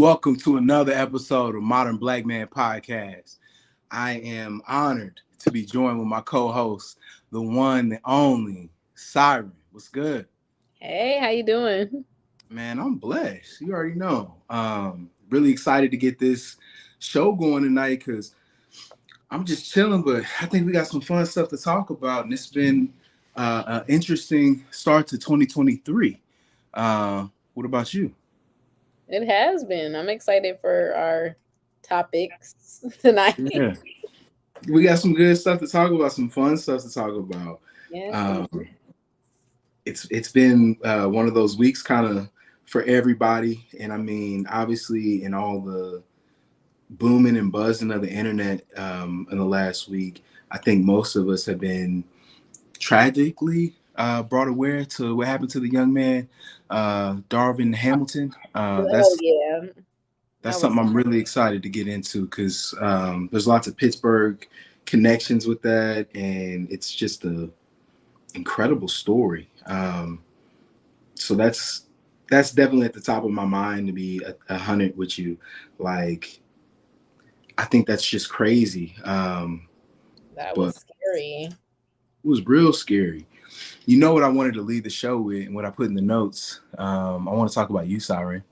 Welcome to another episode of Modern Black Man Podcast. I am honored to be joined with my co-host, the one, the only, Siren. What's good? Hey, how you doing? Man, I'm blessed. You already know. Really excited to get this show going tonight because I'm just chilling, but I think we got some fun stuff to talk about, and it's been an interesting start to 2023. What about you? It has been. I'm excited for our topics tonight. Yeah. We got some good stuff to talk about, some fun stuff to talk about. Yes, we Um, it's been one of those weeks kind of for everybody, and I mean, obviously, in all the booming and buzzing of the internet in the last week, I think most of us have been tragically brought aware to what happened to the young man, Darvin Hamilton. Oh yeah, That's that was something I'm really excited to get into because there's lots of Pittsburgh connections with that, and it's just a incredible story. So that's definitely at the top of my mind to be a hundred with you. Like, I think that's just crazy. that But was scary. it was real scary. You know what I wanted to lead the show with, and what I put in the notes. I want to talk about you, Siren.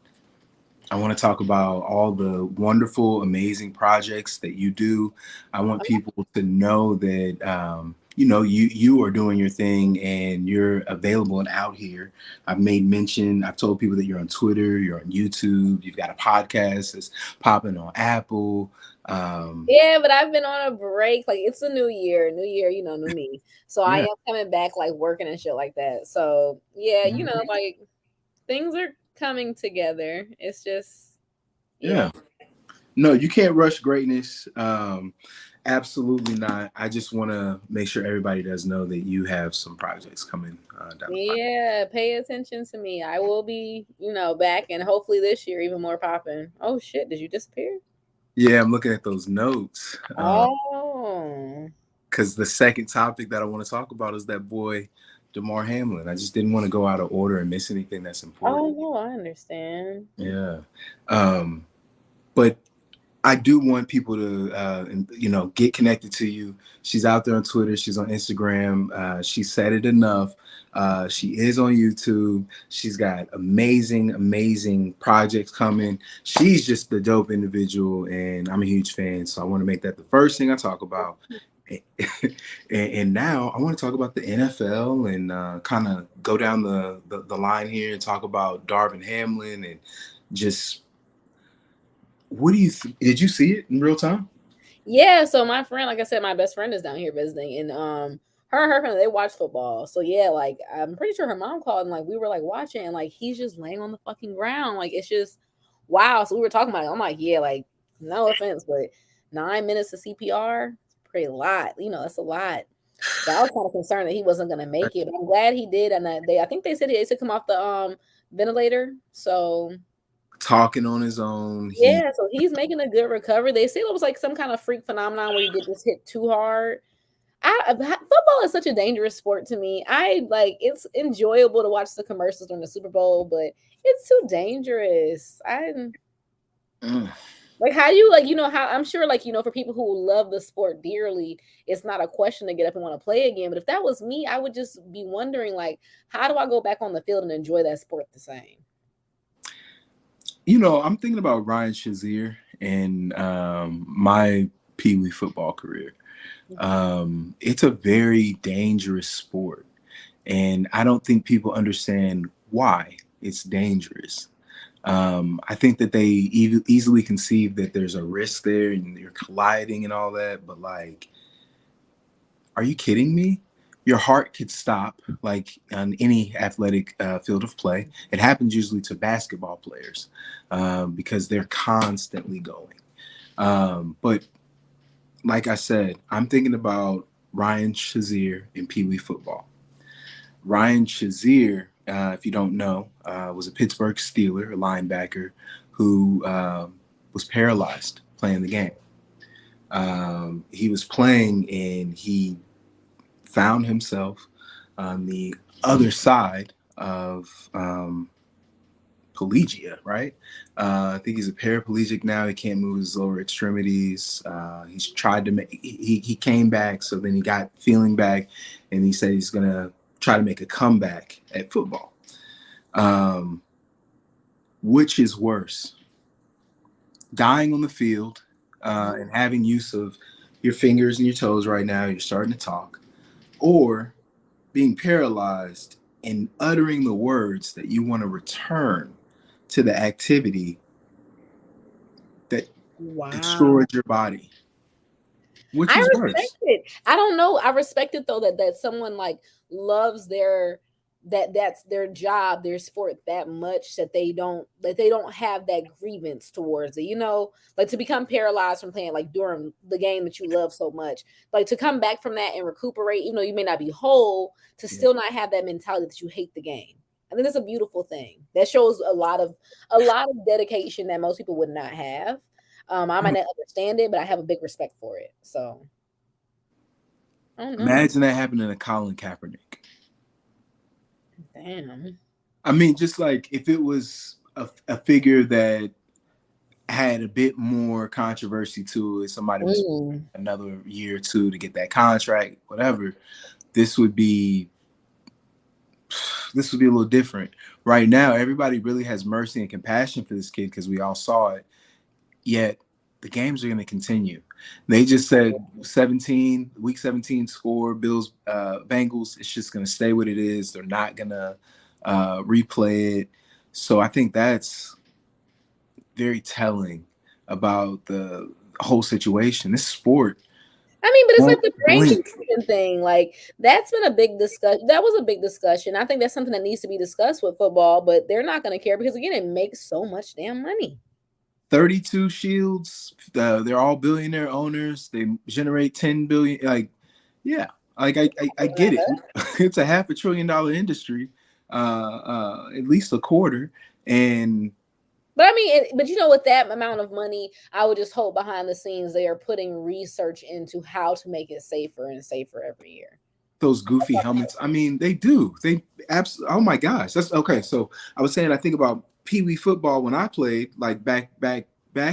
I want to talk about all the wonderful, amazing projects that you do. I want people to know that you are doing your thing and you're available and out here. I've made mention. I've told people that you're on Twitter, you're on YouTube, you've got a podcast that's popping on Apple. Yeah, but I've been on a break. Like it's a new year, new me. So I Yeah. am coming back, like working and shit like that. So yeah, Mhm. like things are coming together. It's just yeah. Yeah. No, you can't rush greatness. Absolutely not. I just want to make sure everybody does know that you have some projects coming down the line. Yeah, pay attention to me. I will be, back and hopefully this year even more popping. Oh shit, did you disappear? Yeah, I'm looking at those notes Oh. because the second topic that I want to talk about is that boy, Damar Hamlin. I just didn't want to go out of order and miss anything that's Oh important. no, I understand. Yeah. Um, but I do want people to, get connected to you. She's out there on Twitter. She's on Instagram. She said it enough. She is on YouTube. She's got amazing, amazing projects coming. She's just the dope individual, and I'm a huge fan. So I want to make that the first thing I talk about. And now I want to talk about the NFL and kind of go down the line here and talk about Darvin Hamlin and just what do you did you see it in real time? Yeah, so my friend, like I said, my best friend is down here visiting and her and her family they watch football. So yeah, like I'm pretty sure her mom called and like we were like watching and like he's just laying on the fucking ground. Like it's just wow. So we were talking about it. I'm like, yeah, like no offense, but 9 minutes of CPR, pretty lot. That's a lot. So I was kind of concerned that he wasn't gonna make it, but I'm glad he did. And that I think they said they took him off the ventilator. So Talking on his own. He yeah, so he's making a good recovery. They said it was like some kind of freak phenomenon where you get just hit too hard. Football is such a dangerous sport to me. I like it's enjoyable to watch the commercials during the Super Bowl, but it's too dangerous. I mm, like how you like how I'm sure like for people who love the sport dearly, it's not a question to get up and want to play again. But if that was me, I would just be wondering like, how do I go back on the field and enjoy that sport the same? I'm thinking about Ryan Shazier and my Pee Wee football career. It's a very dangerous sport, and I don't think people understand why it's dangerous. I think that they easily conceive that there's a risk there and you're colliding and all that, but like, are you kidding me? Your heart could stop, like on any athletic field of play. It happens usually to basketball players because they're constantly going. But like I said, I'm thinking about Ryan Shazier in Pee Wee football. Ryan Shazier, if you don't know, was a Pittsburgh Steeler, a linebacker who was paralyzed playing the game. He was playing and he found himself on the other side of paraplegia, right? I think he's a paraplegic now. He can't move his lower extremities. He's tried to make. He came back, so then he got feeling back, and he said he's gonna try to make a comeback at football. Which is worse, dying on the field and having use of your fingers and your toes right now? You're starting to talk, or being paralyzed and uttering the words that you want to return to the activity that Wow. destroyed your body. Which I is respect worse? it. I don't know. I respect it though that someone like loves their that's their job, their sport that much that they don't have that grievance towards it. You know, like to become paralyzed from playing like during the game that you love so much, like to come back from that and recuperate, even though you may not be whole, to Yeah. still not have that mentality that you hate the game. I think that's a beautiful thing. That shows a lot of dedication that most people would not have. I might not understand it, but I have a big respect for it. So I don't know. Imagine that happening to Colin Kaepernick. Damn. I mean, just like if it was a figure that had a bit more controversy to it, somebody was Mm. another year or two to get that contract, whatever, this would be a little different. Right now, everybody really has mercy and compassion for this kid because we all saw it. Yet the games are going to continue. They just said 17 week 17 score Bills Bengals. It's just going to stay what it is. They're not going to replay it. So I think that's very telling about the whole situation. This sport I mean, but it's like won't the brain blink. confusion thing. Like that's been a big discussion. That was a big discussion. I think that's something that needs to be discussed with football, but they're not going to care because again, it makes so much damn money. 32 shields. They're all billionaire owners. They generate 10 billion. Like, yeah, like I get it. It's a $500 billion industry, at least a quarter. And But I mean, but you know, with that amount of money, I would just hope behind the scenes they are putting research into how to make it safer and safer every year. those goofy helmets. I mean, they do. They absolutely. Oh my gosh, that's okay. So I was saying, I think about Pee Wee football when I played, like back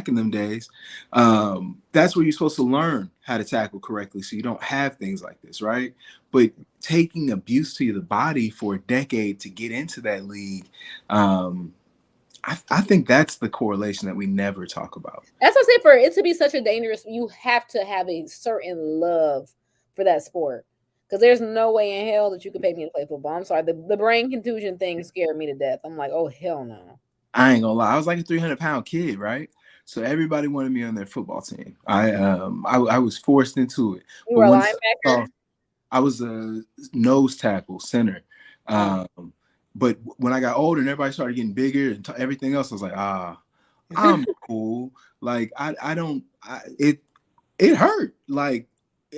in them days. That's where you're supposed to learn how to tackle correctly, so you don't have things like this, right? But taking abuse to the body for a decade to get into that league, I think that's the correlation that we never talk about. That's what I say. For it to be such a dangerous, you have to have a certain love for that sport. Because there's no way in hell that you could pay me to play football. I'm sorry. The brain contusion thing scared me to death. I'm like, oh hell no. I ain't gonna lie. I was like a 300-pound kid, right? So everybody wanted me on their football team. I was forced into it. You But were a once linebacker? I was a nose tackle center. Oh. But when I got older and everybody started getting bigger and everything else, I was like, I'm cool. Like I don't. It hurt. Like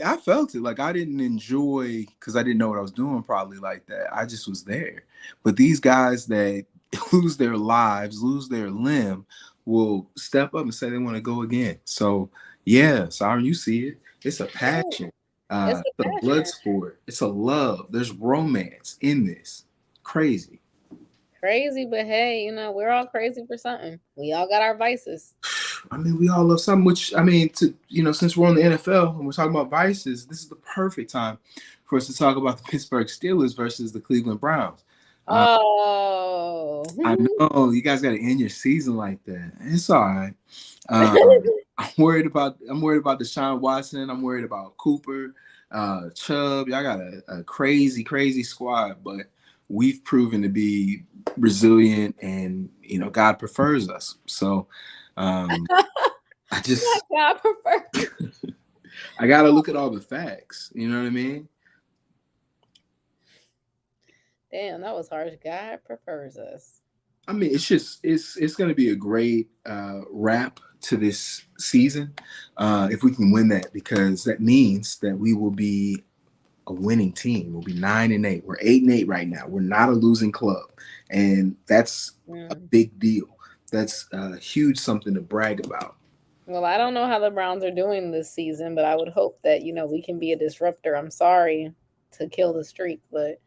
I felt it. Like I didn't enjoy because I didn't know what I was doing. Probably like that. I just was there. But these guys that lose their lives, lose their limb, will step up and say they want to go again. So yeah, sorry, you see it. It's a passion. It's a It's a blood passion. sport. It's a love. There's romance in this. Crazy. Crazy, but hey, you know, we're all crazy for something. We all got our vices. I mean, we all love something. Which I mean, since we're on the NFL and we're talking about vices, this is the perfect time for us to talk about the Pittsburgh Steelers versus the Cleveland Browns. Oh. I know you guys got to end your season like that. It's all right. I'm worried about Deshaun Watson. I'm worried about Cooper, Chubb. Y'all got a crazy, crazy squad, but we've proven to be resilient, and God prefers us. So I just I prefer. I gotta look at all the facts. You know what I mean? Damn, that was harsh. God prefers us. I mean, it's going to be a great wrap to this season if we can win that, because that means that we will be a winning team. We'll be 9-8. We're 8-8 right now. We're not a losing club, and that's a big deal. That's huge, something to brag about. Well, I don't know how the Browns are doing this season, but I would hope that, we can be a disruptor. I'm sorry to kill the streak, but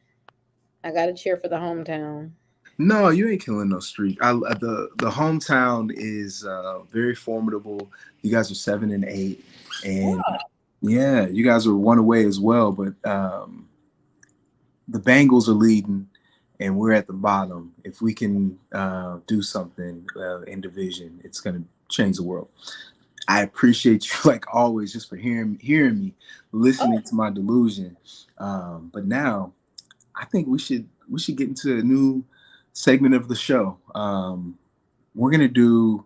I got to cheer for the hometown. No, you ain't killing no streak. The hometown is very formidable. You guys are 7-8, and yeah, you guys are one away as well. But the Bengals are leading, and we're at the bottom. If we can do something in division, it's going to change the world. I appreciate you, like always, just for hearing me, Oh, listening to my delusion. But now, I think we should get into a new segment of the show. We're gonna do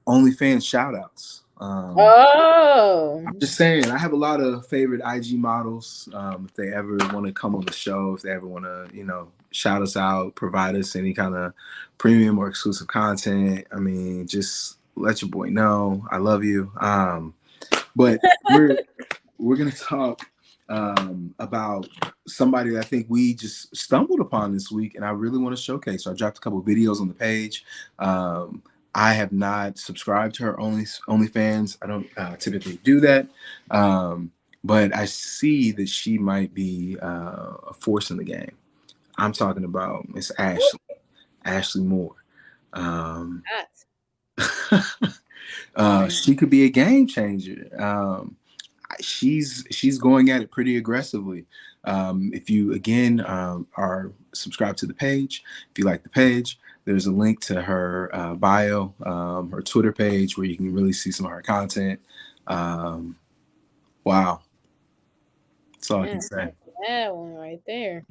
OnlyFans shout outs. I'm oh, just saying, I have a lot of favorite IG models. If they ever want to come on the show, if they ever want to, shout us out, provide us any kind of premium or exclusive content, I mean, just let your boy know I love you. But we're gonna talk about somebody that I think we just stumbled upon this week, and I really want to showcase. So I dropped a couple of videos on the page. I have not subscribed to her OnlyFans. I don't typically do that, but I see that she might be a force in the game. I'm talking about Miss Ashlee Moore. Um, that's she could be a game changer. She's going at it pretty aggressively. If you again are subscribed to the page, if you like the page, there's a link to her bio, her Twitter page, where you can really see some of her content. Wow, that's all I can that's say. a bad one right there.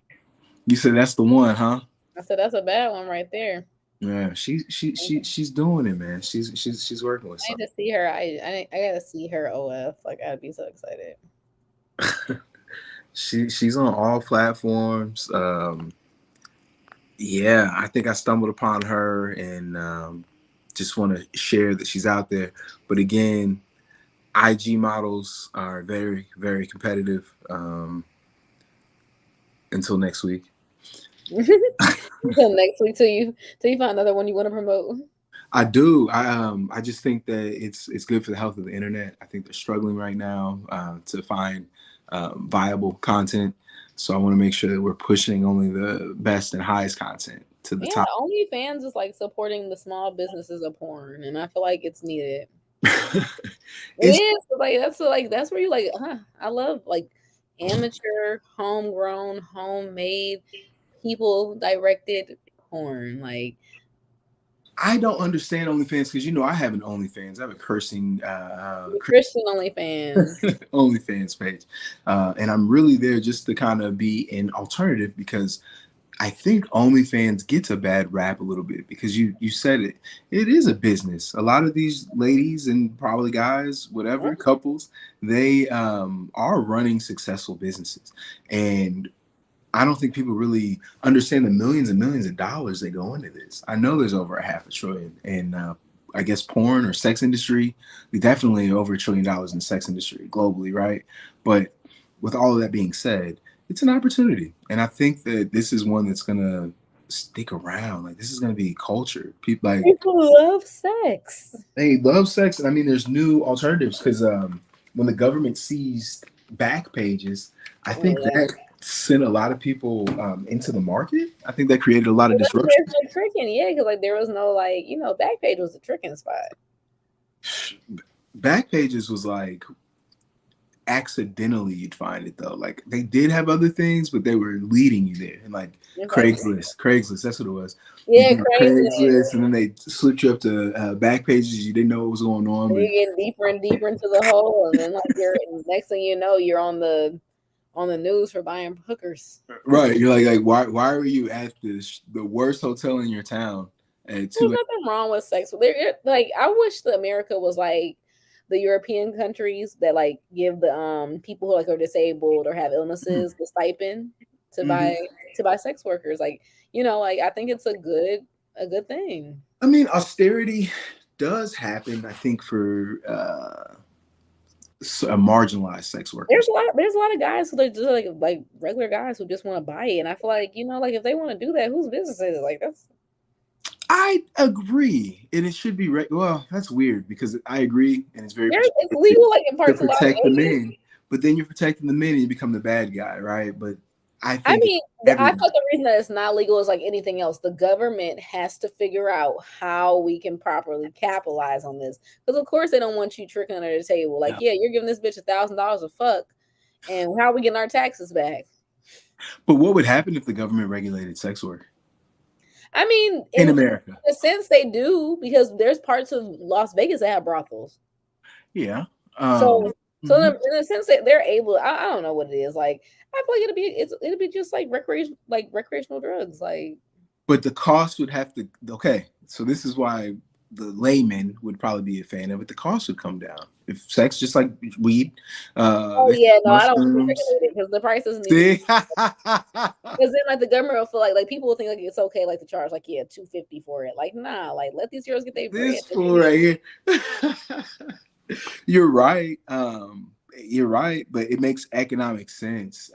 You said that's the one, huh? I said that's a bad one right there. Yeah, she's doing it, man. She's working with I need something. to see her. I gotta see her OF. Like I'd be so excited. She's on all platforms. Yeah, I think I stumbled upon her and just want to share that she's out there. But again, IG models are very, very competitive. Until next week. Until next week, till you find another one you want to promote. I do. I just think that it's good for the health of the internet. I think they're struggling right now to find viable content. So I want to make sure that we're pushing only the best and highest content to the Yeah, top. OnlyFans is like supporting the small businesses of porn, and I feel like it's needed. It It's is that's where you like, huh? I love like amateur, homegrown, homemade, people directed porn. Like I don't understand OnlyFans because I have an OnlyFans. I have a cursing Christian OnlyFans. OnlyFans page, and I'm really there just to kind of be an alternative because I think OnlyFans gets a bad rap a little bit because you said it. It is a business. A lot of these ladies and probably guys, whatever couples, they are running successful businesses, and I don't think people really understand the millions and millions of dollars that go into this. I know there's over a half a trillion in, I guess, porn or sex industry. We definitely over $1 trillion in the sex industry globally, right? But with all of that being said, it's an opportunity, and I think that this is one that's gonna stick around. Like this is gonna be culture. People like People love sex. they love sex, and I mean, there's new alternatives because when the government seized back pages, I think Yeah. that sent a lot of people into the market. I think that created a lot of disruption. There's no tricking, yeah, because like there was no like Backpage was a tricking spot. Back pages was like accidentally you'd find it though. Like they did have other things, but they were leading you there. And like Okay. Craigslist, that's what it was. You Yeah, do crazy. Craigslist, and then they switch you up to back pages. You didn't know what was going on, And but you get deeper and deeper into the hole, and then like you're next thing you know, you're on the news for buying hookers. right, you're like why were you at the worst hotel in your town at There's 2 nothing wrong with sex. Like I wish that America was like the European countries that like give the people who like are disabled or have a.m.? illnesses the stipend to Mhm. buy sex workers. Like like I think it's a good thing. I mean, austerity does happen. I think for marginalized sex workers. There's a lot of guys who are just like regular guys who just want to buy it, and I feel like like if they want to do that, whose business is it? Like that's I agree, and it should be well. That's weird because I agree, and it's very it's protective legal like in to parts of Las protect the Vegas. men. But then you're protecting the men, and you become the bad guy, right? But I I think mean, I everyone. thought the reason that it's not legal is like anything else. The government has to figure out how we can properly capitalize on this. Because of course they don't want you tricking under the table. Like, Yeah. yeah, you're giving this bitch $1,000 a fuck, and how are we getting our taxes back? But what would happen if the government regulated sex work I mean, in in America? a sense they do because there's parts of Las Vegas that have brothels. Yeah. So, Mhm. in a sense that they're able, I don't know what it is. Like, I feel like it'll be just like recreational drugs. Like, But the cost would have to. Okay, so this is why the layman would probably be a fan of it. The cost would come down if sex, just like weed, oh yeah, no, I don't want to be mushrooms. regulated because the prices need to be. See, Because then, like, the government will feel like people will think like it's okay, like to charge like yeah 250 for it. Like, nah, like let these girls get their bread. this fool right here. You're right. You're right, but it makes economic sense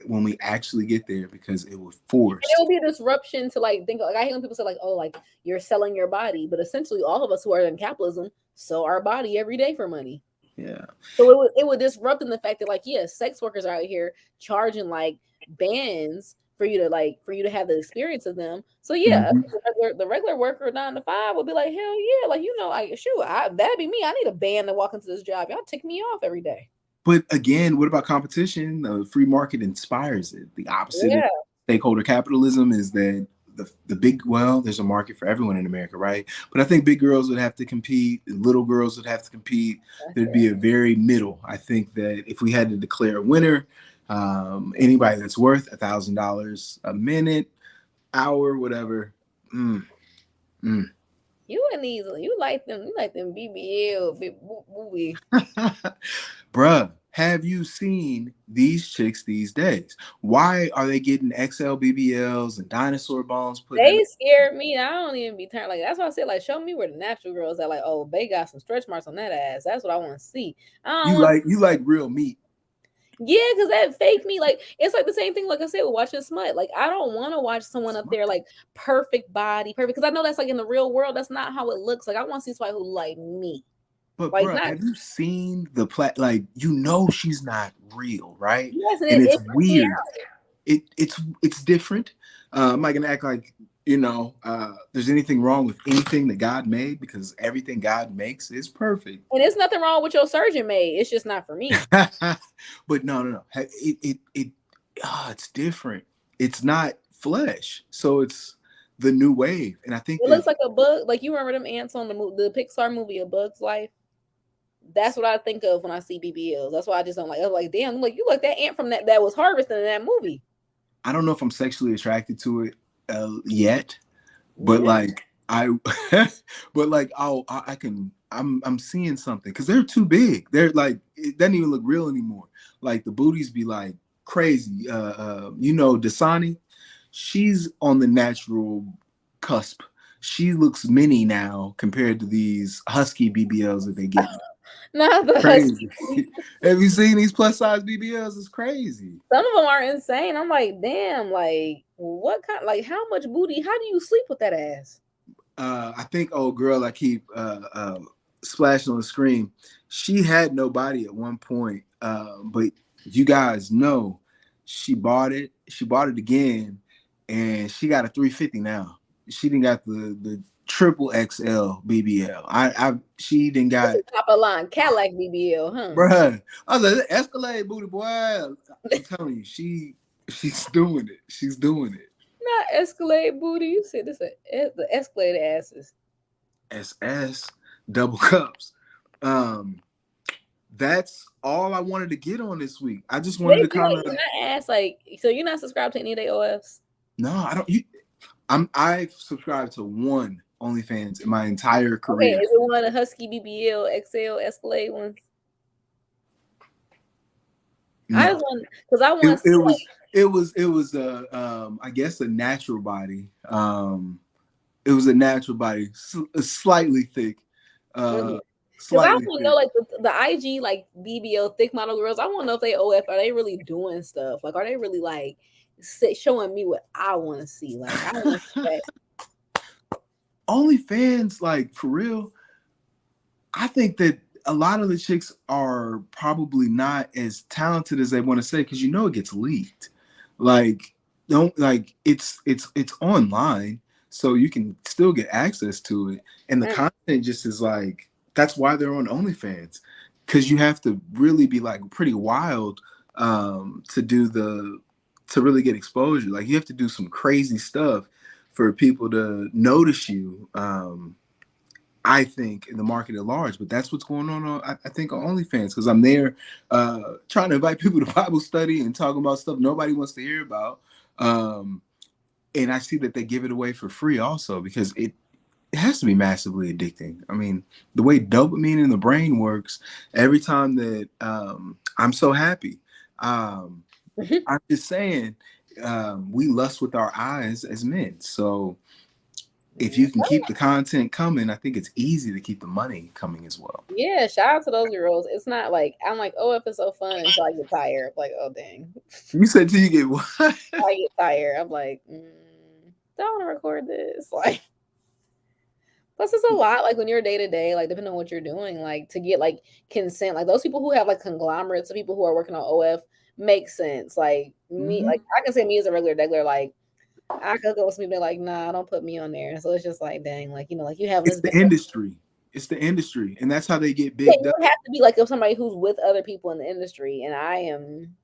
when we actually get there because it was And it forced. will be a disruption to like think like I hate when people say like, oh, like you're selling your body, but essentially all of us who are in capitalism sell our body every day for money. Yeah. So it would disrupt in the fact that like yeah, sex workers are out here charging like bands for you to have the experience of them. So yeah, Mhm. the regular worker 9 to 5 would be like hell yeah, like you know, like shoot, that'd be me. I need a band to walk into this job. Y'all tick me off every day. But again, what about competition? The free market inspires it. The opposite of Yeah, stakeholder capitalism is that the big, well, there's a market for everyone in America, right? But I think big girls would have to compete, little girls would have to compete. that's There'd be it. a very middle. I think that if we had to declare a winner, anybody that's worth $1,000 a minute, hour, whatever. Mm, mm. You like them BBL movie. Bruh, have you seen these chicks these days? Why are they getting XL BBLs and dinosaur bones put in? They scared me. I don't even be turned like that's why I said like show me where the natural girls at. Like oh they got some stretch marks on that ass. That's what I want to see. I don't want You like real meat. yeah, because that fake me like it's like the same thing. Like I said, with watching smut. Like I don't want to watch someone up there like perfect body, perfect because I know that's like in the real world. That's not how it looks. Like I want to see somebody who like me. But Like bruh, not have you seen the like you know she's not real, right? yes, and And it's it freaks me weird. It's different. I'm not gonna act like there's anything wrong with anything that God made because everything God makes is perfect. and there's nothing wrong with your surgeon made. It's just not for me. But no. It's different. It's not flesh, so it's the new wave. And I think It that looks like a bug. Like you remember them ants on the Pixar movie A Bug's Life. That's what I think of when I see BBLs. That's why I just don't like. I'm like, damn, like you like that ant from that was harvested in that movie. I don't know if I'm sexually attracted to it yet, but Yeah, like I, but like I can. I'm seeing something because they're too big. They're like it doesn't even look real anymore. Like the booties be like crazy. Dasani, she's on the natural cusp. She looks mini now compared to these husky BBLs that they get. not the husky. Crazy. Have you seen these plus size BBLs? It's crazy. Some of them are insane. I'm like, damn, like what kind? Like how much booty? How do you sleep with that ass? I think old girl I keep splashing on the screen, she had no body at one point, but you guys know she bought it. She bought it again, and she got a 350 now. She didn't got the triple XL BBL. She didn't This got is top of line Cadillac BBL, huh? bruh. I was like Escalade booty boy. I'm telling you, she's doing it. She's doing it. Not Escalade booty. You said this the Escalade asses. SS double cups. Um, that's all I wanted to get on this week. I just wanted They to do kind it. of Can I ask, like, so you're not subscribed to any of their OFs? no, I don't. I've subscribed to one OnlyFans in my entire Okay, career. is it one of the Husky BBL XL Escalade ones? I No, just want because I it, want to it see was it was I guess a natural body. It was a natural body, slightly thick, like uh, because I slightly want to know thick. like the IG like BBL thick model girls. I want to know if they OF are they really doing stuff? Like are they really like showing me what I want to see? Like I want to see that. OnlyFans, like for real. I think that a lot of the chicks are probably not as talented as they want to say because it gets leaked. Like, don't like it's online, so you can still get access to it, and the Mm. content just is like that's why they're on OnlyFans, because you have to really be like pretty wild to do to really get exposure. Like you have to do some crazy stuff for people to notice you. I think in the market at large, but that's what's going on I think on OnlyFans, because I'm there trying to invite people to Bible study and talking about stuff nobody wants to hear about. Um, and I see that they give it away for free also, because it has to be massively addicting. I mean, the way dopamine in the brain works, every time that I'm so happy. Um, I'm just saying, we lust with our eyes as men. So if you can keep the content coming, I think it's easy to keep the money coming as well. Yeah, shout out to those girls. It's not like I'm like, oh, if it's so fun until I get tired. Like, oh dang, You said till you get what? I get tired. I'm like, don't want to record this. Like, plus it's a lot. Like when you're day to day, like depending on what you're doing, like to get like consent. Like those people who have like conglomerates of people who are working on OF makes sense. Like me, Mhm. like I can say me as a regular, like I could go with some people like, nah, don't put me on there. So it's just like, dang, like like you having It's this big. the industry. It's the industry, and that's how they get Yeah, big. you would have to be like if somebody who's with other people in the industry, and I am.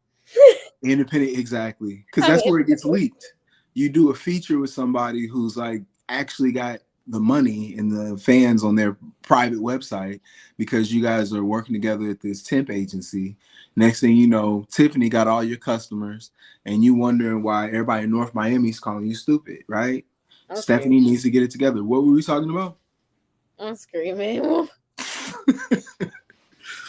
Independent, exactly, because I'm that's where it gets leaked. You do a feature with somebody who's like actually got the money and the fans on their private website, because you guys are working together at this temp agency. Next thing you know, Tiffany got all your customers, and you wondering why everybody in North Miami's calling you stupid, right? I'm Stephanie screaming. needs to get it together. What were we talking about? I'm screaming.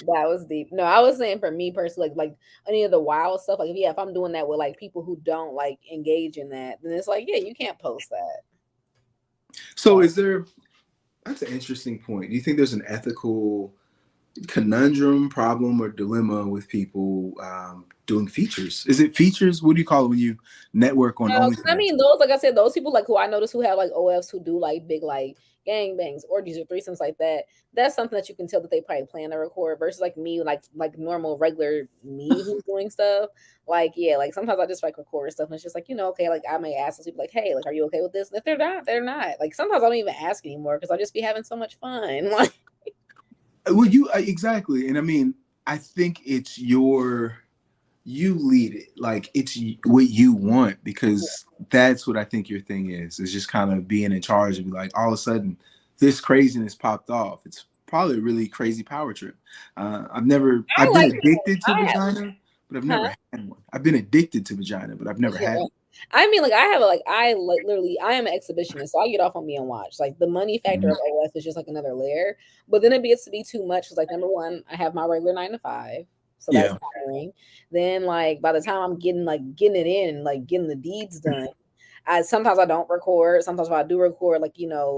That was deep. No, I was saying for me personally, like any of the wild stuff, like if I'm doing that with like people who don't like engage in that, then it's like, yeah, you can't post that. So is there, that's an interesting point. Do you think there's an ethical conundrum, problem, or dilemma with people doing features? Is it features? What do you call it when you network on No, 'cause I OnlyFans? mean those, like I said, those people like who I notice who have like OFs who do like big like gangbangs, orgies, or threesomes like that. That's something that you can tell that they probably plan to record versus like me, like normal regular me who's doing stuff. Like yeah, like sometimes I just like record stuff and it's just like okay, like I may ask those people like, hey, like are you okay with this? And if they're not, they're not. Like sometimes I don't even ask anymore because I just be having so much fun. Like Well, you exactly, and I mean, I think it's you lead it, like it's what you want, because that's what I think your thing is just kind of being in charge and be like, all of a sudden this craziness popped off. It's probably a really crazy power trip. I I've been like addicted to I have, vagina, but I've huh? never had one. I've been addicted to vagina, but I've never had one. I mean, like I have a like I like literally I am an exhibitionist, so I get off on being watched. Like the money factor Mhm. of OS is just like another layer, but then it gets to be too much. Cause like number one, I have my regular 9 to 5, so that's Yeah. tiring. Then like by the time I'm getting it in, like getting the deeds done, I sometimes I don't record. Sometimes if I do record, like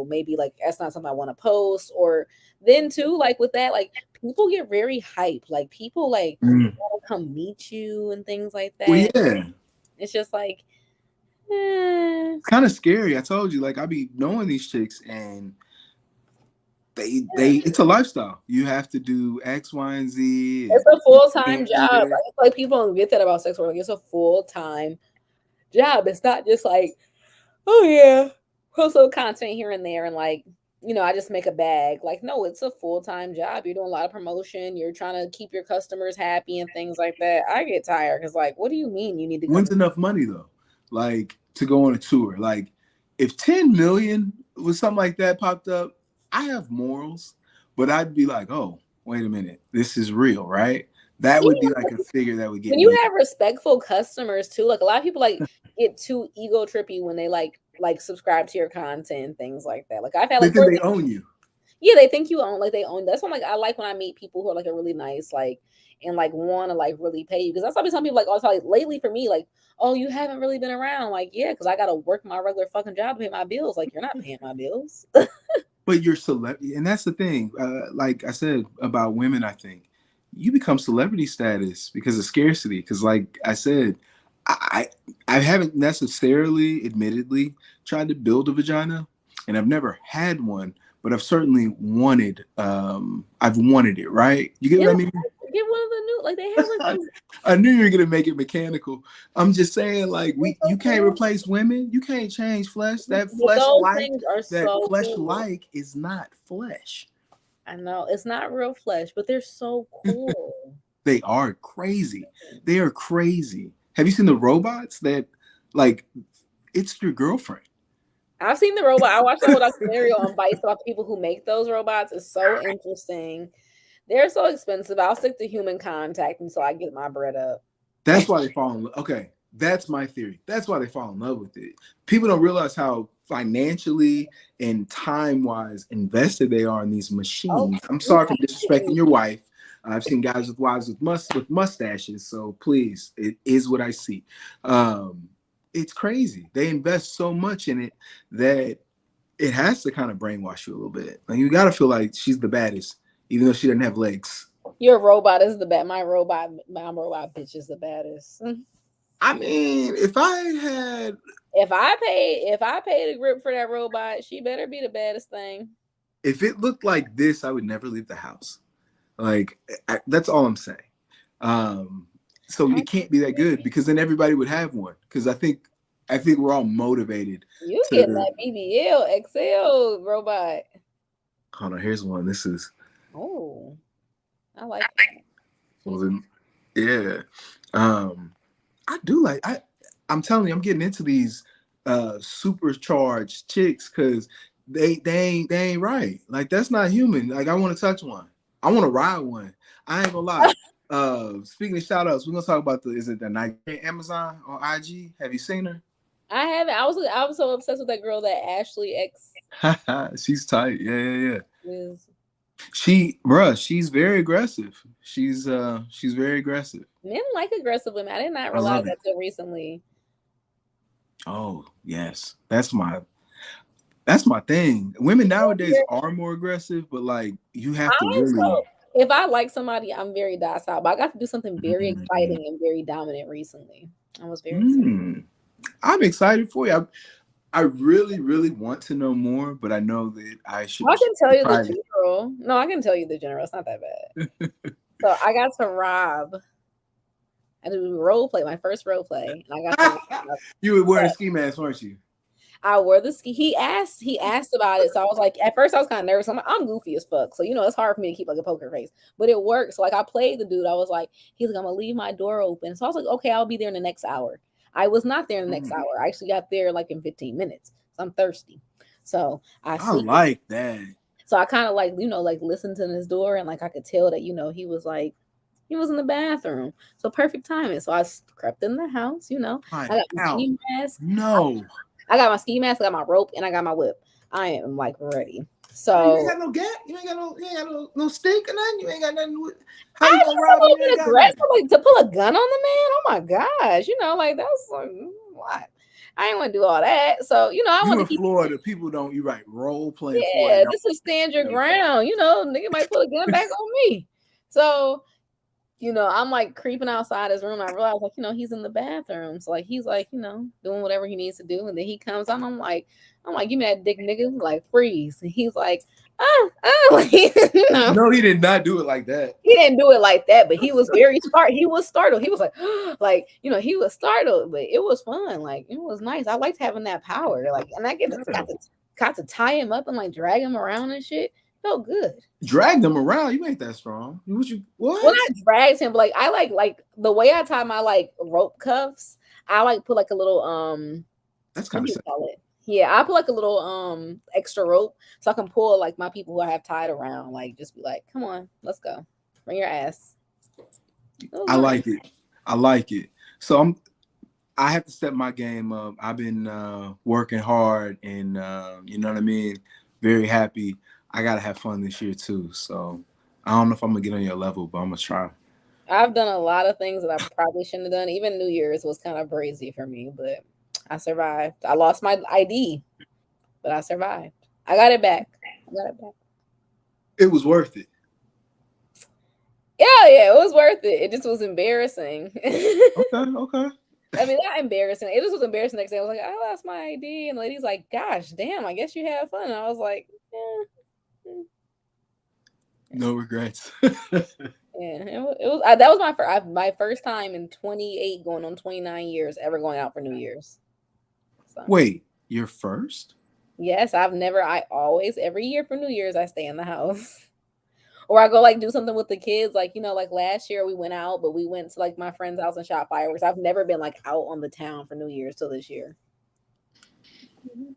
maybe like that's not something I want to post. Or then too, like with that, like people get very hype. Like people like Mm. want to come meet you and things like Well, that. yeah. It's just like. Eh. It's kind of scary. I told you, like I be knowing these chicks, and they it's a lifestyle. You have to do X, Y, and Z, It's and a you full time can't be job. there. Like, it's like people don't get that about sex work. Like it's a full time job. It's not just like, oh yeah, post little content here and there, and like I just make a bag. Like no, it's a full time job. You're doing a lot of promotion. You're trying to keep your customers happy and things like that. I get tired because like, what do you mean you need to come? When's enough money though? Like to go on a tour. Like if 10 million was something like that popped up, I have morals, but I'd be like, oh, wait a minute, this is real, right? That would be like a figure that would get When you me. have respectful customers too, like a lot of people like get too ego trippy when they like subscribe to your content and things like that. Like I've had They like think for they own you. yeah, they think you own, like they own. That's why like I like when I meet people who are like a really nice, like and like want to like really pay you because that's why some people like also like lately for me like, oh, you haven't really been around. Like yeah, because I gotta work my regular fucking job to pay my bills. Like you're not paying my bills. But you're celebrity, and that's the thing. Like I said about women, I think you become celebrity status because of scarcity. Because, like I said, I I haven't necessarily, admittedly, tried to build a vagina, and I've never had one, but I've certainly wanted. I've wanted it. Right? You get Yeah, what I mean? Get one of the new, like they have like these. I knew you were gonna make it mechanical. I'm just saying, like So you can't cool. replace women. You can't change flesh. That But those flesh things are that so flesh cool. like is not flesh. I know it's not real flesh, but they're so cool. They are crazy. They are crazy. Have you seen the robots that like it's your girlfriend? I've seen the robot. I watched the whole documentary on Vice about the people who make those robots. It's so interesting. They're so expensive. I'll stick to human contact until I get my bread up. That's why they fall in love. Okay, that's my theory. That's why they fall in love with it. People don't realize how financially and time-wise invested they are in these Oh, machines. I'm sorry for disrespecting your wife. I've seen guys with wives with mustaches, so please, it is what I see. It's crazy. They invest so much in it that it has to kind of brainwash you a little bit. Like you got to feel like she's the baddest, even though she doesn't have legs. your robot is the bad. My robot bitch is the baddest. I mean, if I had If I paid a grip for that robot, she better be the baddest thing. if it looked like this, I would never leave the house. Like that's all I'm saying. So it can't be that good because then everybody would have one. Because I think we're all motivated. You getting that BBL XL robot? Hold on, here's one. This is. Oh, I like that. Well, then, yeah. I do like. I'm telling you, I'm getting into these supercharged chicks because they ain't right. Like that's not human. Like I want to touch one. I want to ride one. I ain't gonna lie. Speaking of shout outs, we're gonna talk about is it the Nigerian Amazon on IG? Have you seen her? I haven't. I was so obsessed with that girl that AshleeX She's tight. Yeah. is. She's very aggressive. She's very aggressive. Men like aggressive women. I did not realize that till recently. Oh yes, that's my thing. Women nowadays are more aggressive, but like you have to really. So, if I like somebody, I'm very docile. But I got to do something very exciting and very dominant recently. I was very excited. I'm excited for you. I really, really want to know more, but I know that I should. I can tell you the general. No, I can tell you the general. It's not that bad. So I got to rob. I did a role play, my first role play, and I got to. You were wearing a ski mask, weren't you? I wore the ski. He asked about it, so I was like, at first I was kind of nervous. I'm goofy as fuck, so it's hard for me to keep like a poker face, but it worked. So like I played the dude. I was like, he's like, I'm gonna leave my door open. So I was like, okay, I'll be there in the next hour. I was not there in the next hour. I actually got there like in 15 minutes. So I'm thirsty. So I like that. So I kind of like listened to his door, and like I could tell that he was like. He was in the bathroom. So perfect timing. So I crept in the house, I got my ski mask. No. I got my ski mask, I got my rope, and I got my whip. I am like ready. So you ain't got no gap. You ain't got no stick or nothing. You ain't got nothing. How you gonna rob me? Aggressive, like to pull a gun on the man? Oh my gosh! Like that's like what? I ain't want to do all that. So I want to keep Florida. People don't. You right? Role playing. Yeah, Florida. This is stand your ground. Nigga might pull a gun back on me. So. I'm like creeping outside his room. I realize like, he's in the bathroom. So like, he's like, doing whatever he needs to do. And then he comes out. I'm like, give me that dick nigga, like freeze. And he's like, like, No, he did not do it like that. He didn't do it like that, but he was very startled. He was startled. He was like, like, he was startled, but it was fun. Like, it was nice. I liked having that power. Like, and I got to tie him up and like drag him around and shit. Felt good. Dragged him around. You ain't that strong. What? When I dragged him, but like I like the way I tie my like rope cuffs. I like put like a little That's kind of call it. Yeah, I put like a little extra rope so I can pull like my people who I have tied around. Like just be like, come on, let's go, bring your ass. I like it. I like it. So I have to step my game up. I've been working hard, and you know what I mean. Very happy. I gotta have fun this year too. So I don't know if I'm gonna get on your level, but I'm gonna try. I've done a lot of things that I probably shouldn't have done. Even New Year's was kind of brazy for me, but I survived. I lost my ID, but I survived. I got it back. It was worth it. Yeah, it was worth it. It just was embarrassing. Okay. I mean, not embarrassing. It just was embarrassing. Next day, I was like, I lost my ID, and the lady's like, "Gosh, damn! I guess you had fun." And I was like, No regrets. Yeah, it was that was my first time in 28 going on 29 years ever going out for New Year's. So Wait, you're first? yes, I always every year for New Year's I stay in the house. Or I go like do something with the kids, like like last year we went out, but we went to like my friend's house and shot fireworks. I've never been like out on the town for New Year's till this year.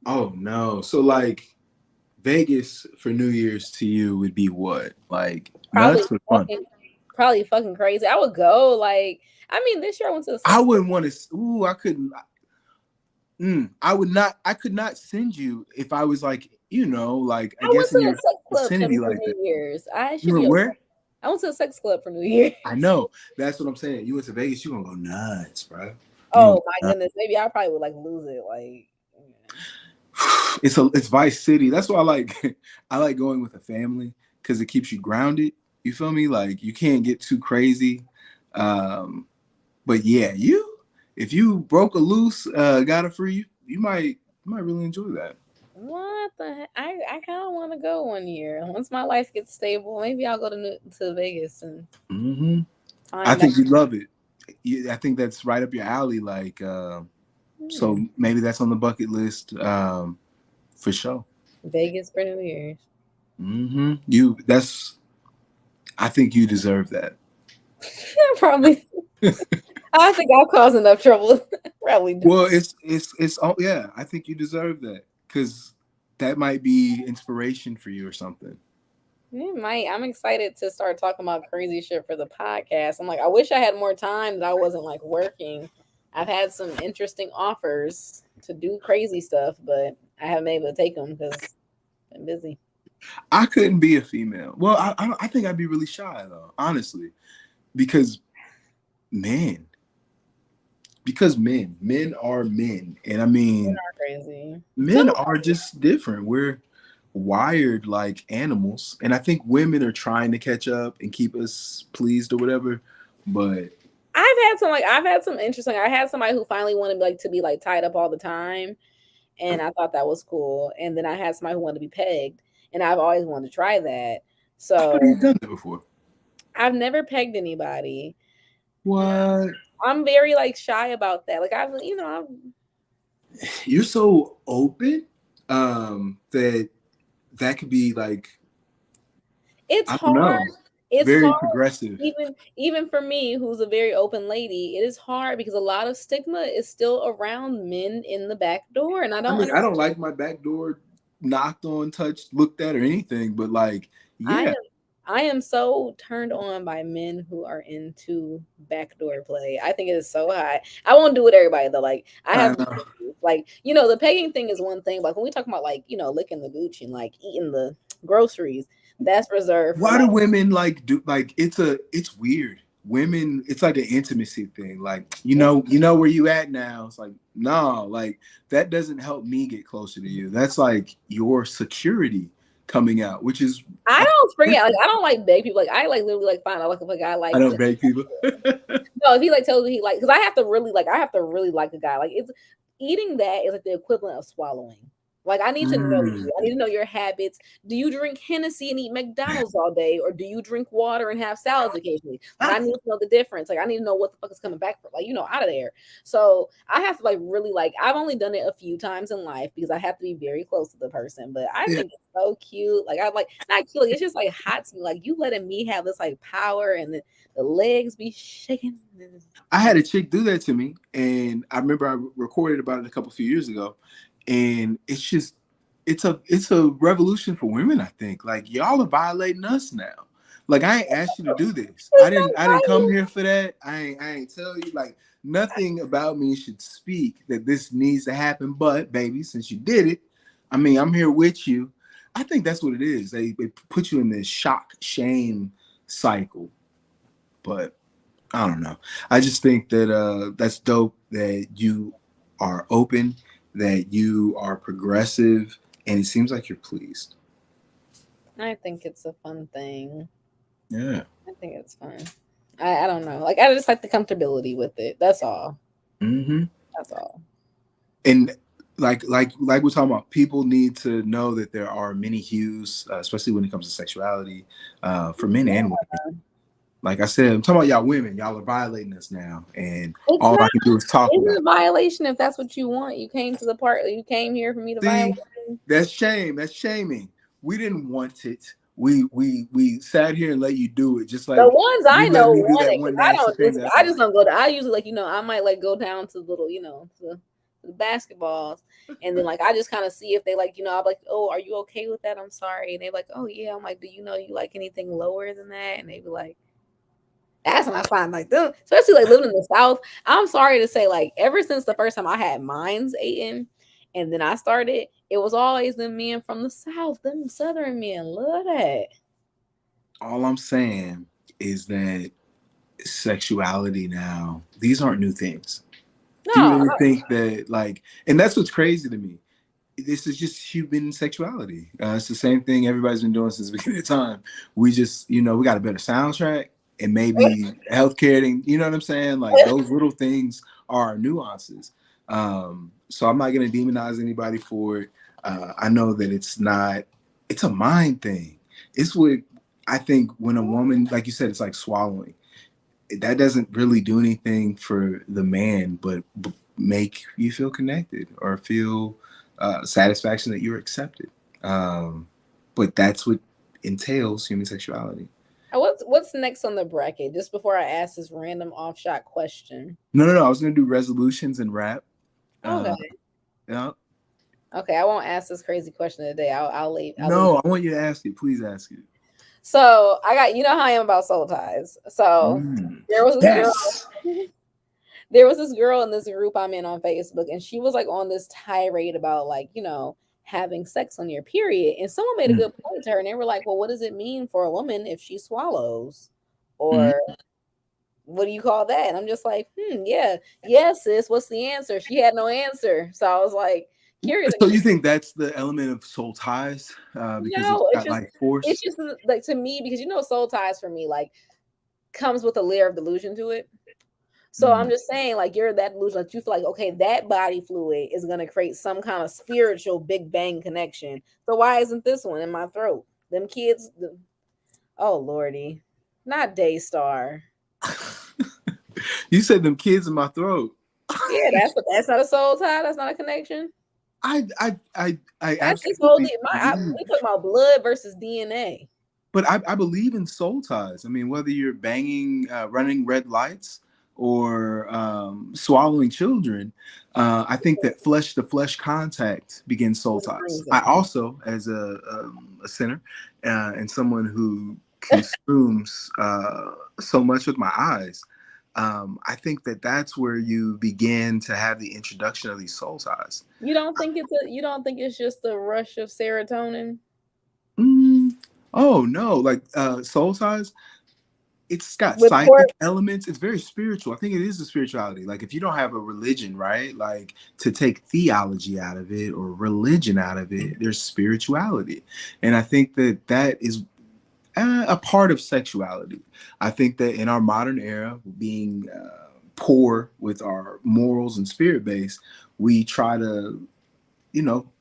Oh no. So like Vegas for New Year's to you would be what? Like Probably nuts or fun? fucking, probably fucking crazy. I would go like, I mean, this year I went to the I sex club. wouldn't want to. Ooh, I couldn't. I would not. I could not send you if I was like, like I I went guess in to the your sex club vicinity for like that. New Year's. I You should were be okay. where? I went to the sex club for New Year's. I know. That's what I'm saying. You went to Vegas. You gonna go nuts, bro. You gonna Oh go my nuts. goodness, maybe I probably would like lose it. Like, It's Vice City. That's why I like I like going with a family because it keeps you grounded. You feel me? Like you can't get too crazy. But yeah, if you broke a loose, got a free, you might really enjoy that. what the heck? I kind of want to go one year. Once my life gets stable, maybe I'll go to Vegas and hmm I find out. think you'd love it. I think that's right up your alley. Like, so Hmm, maybe that's on the bucket list for sure. Vegas for New Year's. You that's I think you deserve that. Probably. I think I'll cause enough trouble. Probably do. Well, it's oh yeah, I think you deserve that because that might be inspiration for you or something. It might. I'm excited to start talking about crazy shit for the podcast. I'm like, I wish I had more time that I wasn't like working. I've had some interesting offers to do crazy stuff, but I haven't been able to take them because I'm busy. I couldn't be a female. Well, I think I'd be really shy though, honestly, because men, men are men, and I Men mean, are crazy. So men are just different. We're wired like animals, and I think women are trying to catch up and keep us pleased or whatever. But I've had some interesting. I had somebody who finally wanted like to be like tied up all the time, and I thought that was cool. And then I had somebody who wanted to be pegged, and I've always wanted to try that. I've already So done that before. I've never pegged anybody. What? I'm very like shy about that. Like You're so open that could be like it's I don't hard. know, It's very hard progressive. even for me who's a very open lady. It is hard because a lot of stigma is still around men in the back door, and I I don't mean, I don't like my back door knocked on, touched, looked at, or anything, but like, I yeah, am I am so turned on by men who are into backdoor play. I think it is so high. I won't do it everybody though. Like I I have know. like the pegging thing is one thing, but when we talk about like licking the Gucci and like eating the groceries, that's reserved for Why like do women like do like it's weird. Women, it's like an intimacy thing. Like, you know where you at now. It's like, no, like that doesn't help me get closer to you. That's like your security coming out, which is I don't spring it. Like I don't like beg people. Like I like literally like find out like if a guy I likes don't it. beg people. No, if he like tells me he like because I have to really like a guy. Like it's eating that is like the equivalent of swallowing. Like I need to know Mm. you. I need to know your habits. Do you drink Hennessy and eat McDonald's all day, or do you drink water and have salads occasionally? Like I need to know the difference. Like I need to know what the fuck is coming back from. Like out of there. So I have to like really like. I've only done it a few times in life because I have to be very close to the person. But I Yeah. think it's so cute. Like I like not cute. Like, it's just like hot to me. Like you letting me have this like power and the legs be shaking. I had a chick do that to me, and I remember I recorded about it a couple few years ago, and it's a revolution for women. I think like y'all are violating us now. Like I ain't asked you to do this. I didn't come here for that. I ain't tell you like nothing about me should speak that this needs to happen. But baby, since you did it, I mean I'm here with you. I think that's what it is. They put you in this shock shame cycle, but I don't know. I just think that that's dope that you are open, that you are progressive, and it seems like you're pleased. I think it's a fun thing. Yeah. I think it's fun. I don't know. Like I just like the comfortability with it. That's all. hmm That's all. And like we're talking about, people need to know that there are many hues, especially when it comes to sexuality, for men and women. Like I said, I'm talking about y'all women. Y'all are violating us now, and It's all I not. can do is talk It's about a violation if that's what you want. You came to the part. You came here for me to it. violate See, you. that's shame. That's shaming. We didn't want it. We sat here and let you do it, just The like ones you I let know me do want that it because one nasty thing that I I don't just like. don't go to. I usually like I might like go down to little to the basketballs, and then like I just kind of see if they like I'm like, oh, are you okay with that? I'm sorry, and they're like, oh yeah. I'm like, do you know you like anything lower than that? And they be like, that's when I find like them, especially like living in the South. I'm sorry to say, like ever since the first time I had mines eaten, and then I started, it was always them men from the South, them Southern men. Love that. All I'm saying is that sexuality now, these aren't new things. Do you No, really think that, like, and that's what's crazy to me? This is just human sexuality. It's the same thing everybody's been doing since the beginning of time. We just, we got a better soundtrack and maybe healthcare. You know what I'm saying? Like those little things are nuances. So I'm not going to demonize anybody for it. I know that it's a mind thing. It's what I think when a woman, like you said, it's like swallowing. That doesn't really do anything for the man, but make you feel connected or feel satisfaction that you're accepted. But that's what entails human sexuality. what's next on the bracket? Just before I ask this random off shot question. No. I was gonna do resolutions and rap. Uh, Okay. yeah. Okay, I won't ask this crazy question today. I'll leave. I'll leave. No, I want you to ask it. Please ask it. So I got how I am about soul ties. So Mm. there was this girl. Yes. There was this girl in this group I'm in on Facebook, and she was like on this tirade about like having sex on your period. And someone made a Mm. good point to her, and they were like, "Well, what does it mean for a woman if she swallows?" Mm. Or what do you call that? And I'm just like, yeah, yes, sis. What's the answer? She had no answer. So I was like, curious. So you think that's the element of soul ties because it's No, got like force? it's just like to me because soul ties for me like comes with a layer of delusion to it. So I'm Mm. just saying, like, you're that delusion, like you feel like, okay, that body fluid is gonna create some kind of spiritual Big Bang connection. So why isn't this one in my throat? Them kids, oh lordy, not Daystar. You said them kids in my throat. Yeah, that's not a soul tie. That's not a connection. I That's just whole absolutely believe, we talking about blood versus DNA. but I believe in soul ties. I mean, whether you're banging, running red lights, or swallowing children, I think that flesh to flesh contact begins soul ties. Brings I them. also, as a sinner and someone who consumes so much with my eyes, I think that that's where you begin to have the introduction of these soul ties. You don't think it's just a rush of serotonin? Mm, oh no, like soul ties, it's got With poor psychic elements. It's very spiritual. I think it is a spirituality. Like if you don't have a religion, right? Like to take theology out of it or religion out of it, there's spirituality. And I think that that is a part of sexuality. I think that in our modern era, being poor with our morals and spirit base, we try to,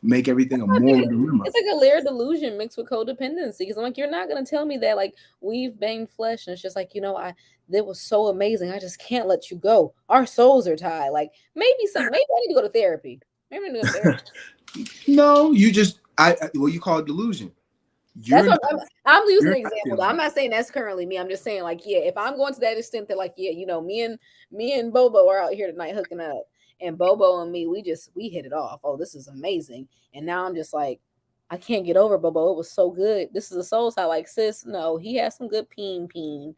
make everything a I think moral dilemma. it's like a layered delusion mixed with codependency. Because I'm like, you're not gonna tell me that like we've banged flesh, and it's just like I that was so amazing. I just can't let you go. Our souls are tied. Like maybe I need to go to therapy. Maybe I need to go to therapy. No, you just what you call delusion. That's You're what not I'm using you're an not example. Though. feeling I'm it. not saying that's currently me. I'm just saying like if I'm going to that extent that like me and Bobo are out here tonight hooking up, and Bobo and me we hit it off. Oh, this is amazing. And now I'm just like I can't get over Bobo. It was so good. This is a soul tie. Like sis, no, he has some good peen.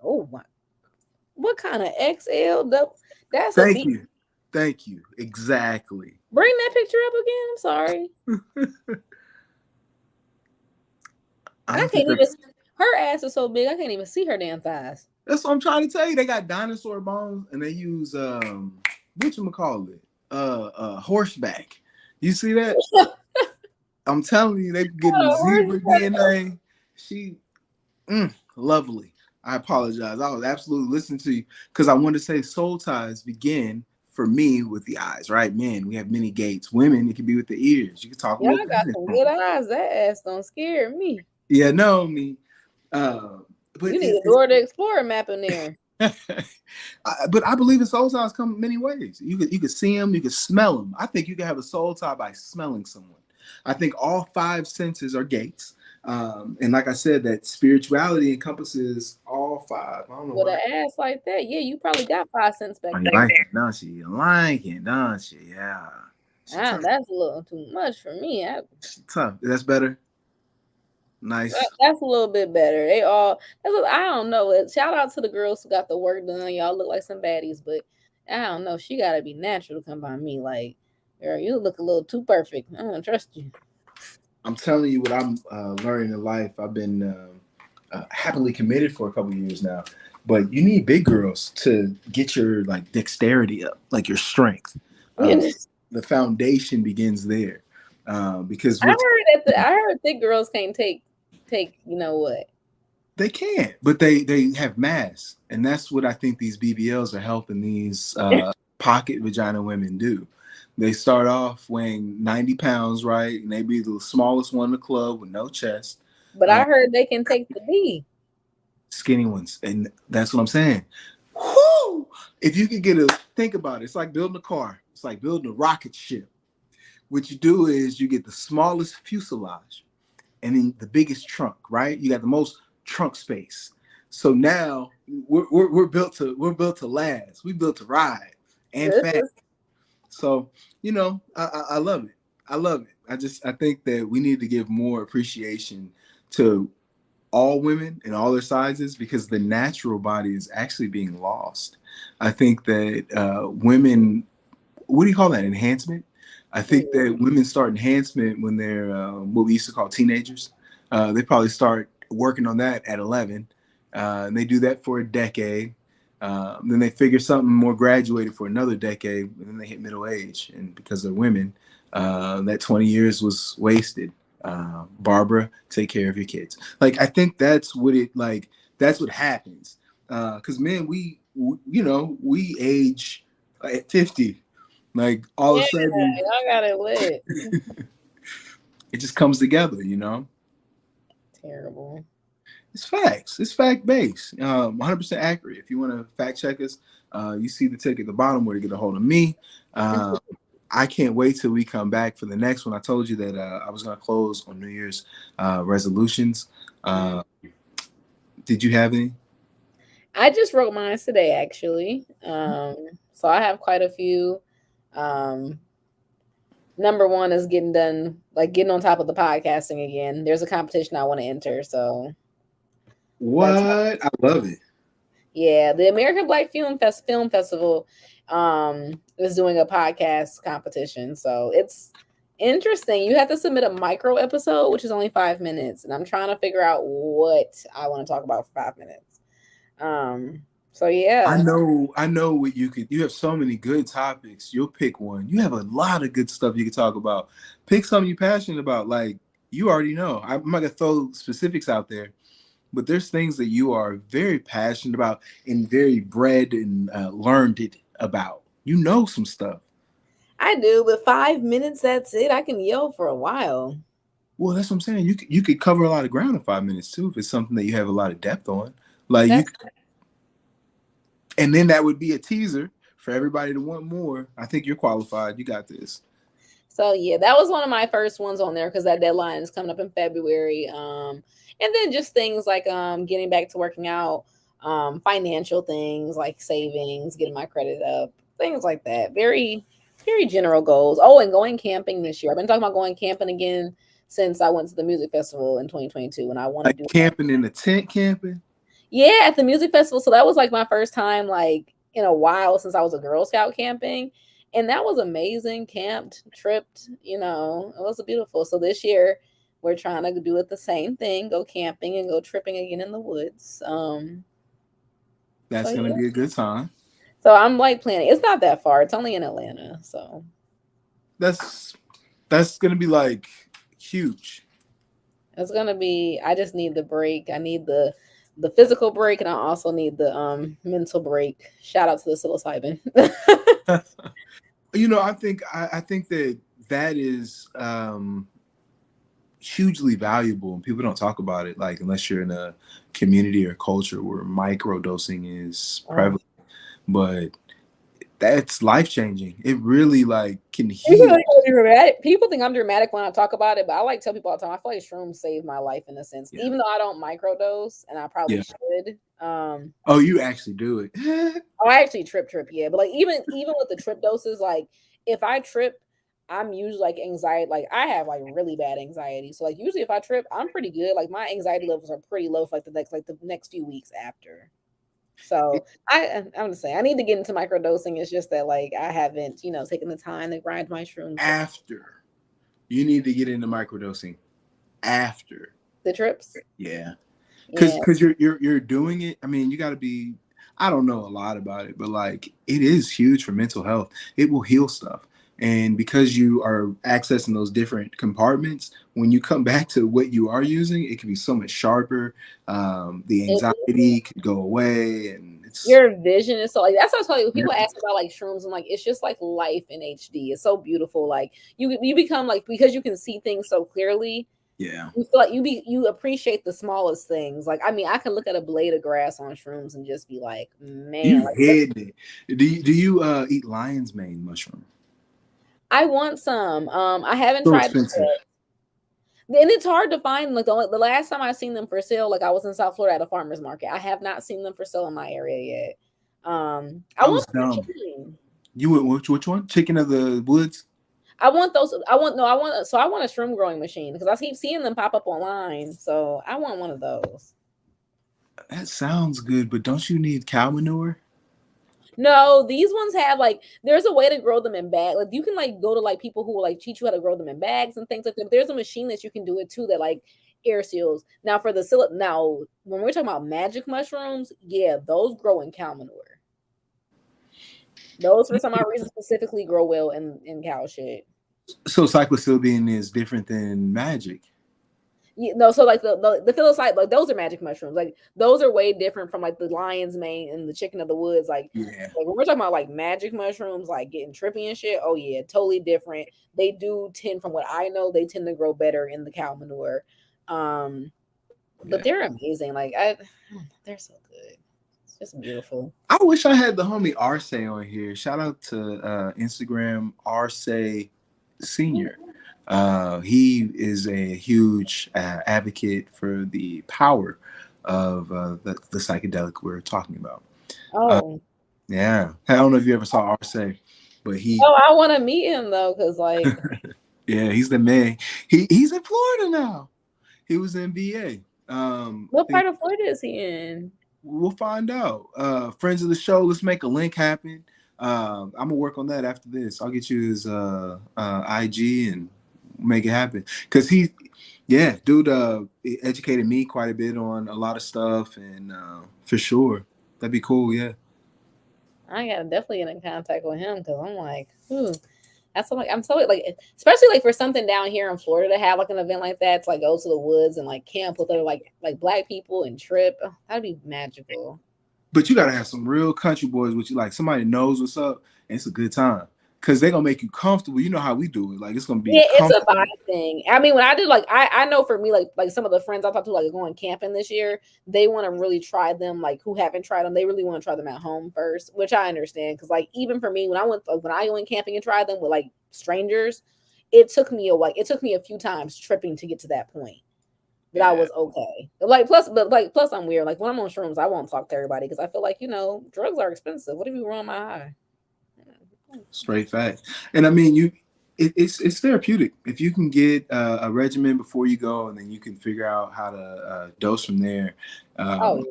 Oh my, what kind of XL? That's a Thank B. you. Thank you. Exactly. Bring that picture up again. I'm sorry. I And I don't think can't even. that's Her ass is so big, I can't even see her damn thighs. that's what I'm trying to tell you. They got dinosaur bones and they use whatchamacallit? Horseback. You see that? I'm telling you, they getting zebra DNA. She lovely. I apologize. I was absolutely listening to you because I wanted to say soul ties begin for me with the eyes, right? Men, we have many gates. Women, it can be with the ears. You can talk a little Y'all got Spanish. some good eyes. That ass don't scare me. Yeah, no, me. Uh, but You need a Dora the Explorer map in there. but I believe in soul ties come many ways. You could see them, you could smell them. I think you can have a soul tie by smelling someone. I think all five senses are gates. And like I said, that spirituality encompasses all five. I don't know With why. an ass like that, yeah, you probably got 5 cents Oh, back you there. like it, don't you? You like it, don't you? Yeah. She Ah, tough. that's a little too much for me. She tough. That's better. Nice. That's a little bit better. They all. I don't know. Shout out to the girls who got the work done. Y'all look like some baddies, but I don't know. She gotta be natural to come by me. Like, girl, you look a little too perfect. I don't trust you. I'm telling you what I'm learning in life. I've been happily committed for a couple of years now, but you need big girls to get your like dexterity up, like your strength. Uh, the foundation begins there because I what's heard I heard thick girls can't take. You know what? they can't, but they have mass, and that's what I think these BBLs are helping these pocket vagina women do. They start off weighing 90 pounds, right? And they be the smallest one in the club with no chest. But I heard they can take the D. Skinny ones, and that's what I'm saying. Whoo! If you could get a think about it, it's like building a car. It's like building a rocket ship. What you do is you get the smallest fuselage and then the biggest trunk, right? You got the most trunk space. So now we're built to last. We built to ride and This fast. is So I love it. I love it. I think that we need to give more appreciation to all women in all their sizes because the natural body is actually being lost. I think that women, what do you call that? Enhancement. I think that women start enhancement when they're what we used to call teenagers. They probably start working on that at 11, and they do that for a decade. Then they figure something more graduated for another decade, and then they hit middle age. And because they're women, that 20 years was wasted. Barbara, take care of your kids. Like I think that's what it like. That's what happens. Because men, we age at 50. Like all of a yeah. sudden, I got it lit. it just comes together. You know, Terrible. it's facts. It's fact based. 100% accurate. If you want to fact check us, you see the tick at the bottom where to get a hold of me. I can't wait till we come back for the next one. I told you that I was going to close on New Year's resolutions. Did you have any? I just wrote mine today, actually. So I have quite a few. Um, Number one is getting done, like getting on top of the podcasting again. There's a competition I want to enter, so What? that's I love it. yeah. The American Black Film Festival is doing a podcast competition, so it's interesting. You have to submit a micro episode, which is only 5 minutes, and I'm trying to figure out what I want to talk about for 5 minutes. So I yeah. know what you could. You have so many good topics. You'll pick one. You have a lot of good stuff you can talk about. Pick something you're passionate about. Like you already know. I'm not gonna throw specifics out there, but there's things that you are very passionate about and very bred and learned it about. You know some stuff. I do, but 5 minutes, that's it. I can yell for a while. Well, that's what I'm saying. You could cover a lot of ground in 5 minutes too if it's something that you have a lot of depth on. Like you, That's and then that would be a teaser for everybody to want more. I think you're qualified. You got this. so yeah, that was one of my first ones on there because that deadline is coming up in February. And then just things like getting back to working out, financial things like savings, getting my credit up, things like that. Very, very general goals. Oh, and going camping this year. I've been talking about going camping again since I went to the music festival in 2022, and I want to Like do that. camping in a tent, camping. Yeah, at the music festival. So that was like my first time like in a while since I was a Girl Scout camping. And that was amazing. Camped, tripped, it was beautiful. So this year we're trying to do it the same thing, go camping and go tripping again in the woods. So That's gonna yeah. be a good time. So I'm like planning. It's not that far. It's only in Atlanta. So That's that's gonna be like huge. it's gonna be I just need the break. I need the physical break and I also need the mental break. Shout out to the psilocybin. I think that that is hugely valuable, and people don't talk about it. Like unless you're in a community or culture where microdosing is prevalent, but that's life changing. It really like can People heal. think I'm dramatic. People think I'm dramatic when I talk about it, but I like to tell people all the time. I feel like shrooms saved my life in a sense, Yeah, even though I don't microdose, and I probably yeah. should. Oh, you actually do it. Oh, I actually trip, yeah. But like even with the trip doses, like if I trip, I'm usually like anxiety. Like I have like really bad anxiety. So like usually if I trip, I'm pretty good. Like my anxiety levels are pretty low for like the next few weeks after. So I'm just saying I need to get into microdosing. It's just that like I haven't, taken the time to grind my shrooms. After you need to get into microdosing after. The trips. Yeah, Yeah. because you're doing it. I mean, you got to be. I don't know a lot about it, but like it is huge for mental health. It will heal stuff, and because you are accessing those different compartments, when you come back to what you are using, it can be so much sharper. The anxiety could go away, and it's Your vision is so like that's what I tell you. People ask about like shrooms and like it's just like life in HD. It's so beautiful. Like you become like because you can see things so clearly. yeah. You feel like you appreciate the smallest things. Like I mean, I can look at a blade of grass on shrooms and just be like, man, You like hid it. Do you eat lion's mane mushroom? I want some. I haven't So tried them expensive. yet. And it's hard to find. Like the last time I seen them for sale, like I was in South Florida at a farmer's market. I have not seen them for sale in my area yet. I I was want dumb. chicken. You went which one? Chicken of the woods? I want those. I want no. I want so I want a shroom growing machine because I keep seeing them pop up online. So I want one of those. That sounds good, but don't you need cow manure? No, these ones have like there's a way to grow them in bags. Like you can like go to like people who will like teach you how to grow them in bags and things like that. There's a machine that you can do it too that like air seals. Now for the now when we're talking about magic mushrooms, yeah, those grow in cow manure. Those for some odd reason specifically grow well in cow shit. So psilocybin is different than magic. So like the psilocybe, like those are magic mushrooms. Like those are way different from like the lion's mane and the chicken of the woods. Yeah. Like when we're talking about like magic mushrooms, like getting trippy and shit. Oh yeah, totally different. They do tend, from what I know, they tend to grow better in the cow manure. But Yeah. they're amazing. They're so good. It's just beautiful. I wish I had the homie Arce on here. Shout out to Instagram Arce Senior. He is a huge advocate for the power of the psychedelic we're talking about. Uh, Oh, yeah, I don't know if you ever saw Arce, but he, oh, I want to meet him though, because like, yeah, he's the man. He's in Florida now. He was in VA. I what think part of Florida is he in? we'll find out. Friends of the show, let's make a link happen. I'm gonna work on that after this. I'll get you his IG and make it happen. Cause yeah, dude, educated me quite a bit on a lot of stuff, and for sure, that'd be cool. Yeah, I gotta definitely get in contact with him because I'm like, that's so, like I'm so like especially like for something down here in Florida to have like an event like that to like go to the woods and like camp with other like black people and trip. Oh, that'd be magical. but you gotta have some real country boys with you, like somebody knows what's up, and it's a good time. Cause they're gonna make you comfortable. You know how we do it. Like it's gonna be Yeah, it's a comfortable. vibe thing. I mean, when I did like I know for me like some of the friends I talked to like going camping this year, they want to really try them like who haven't tried them. They really want to try them at home first, which I understand because like even for me when I went camping and tried them with like strangers, it took me a few times tripping to get to that point that I Yeah. was okay. Plus I'm weird. Like when I'm on shrooms, I won't talk to everybody because I feel like drugs are expensive. What if you ruin my high? Straight facts. And I mean, it's therapeutic if you can get a regimen before you go, and then you can figure out how to dose from there. Oh Um,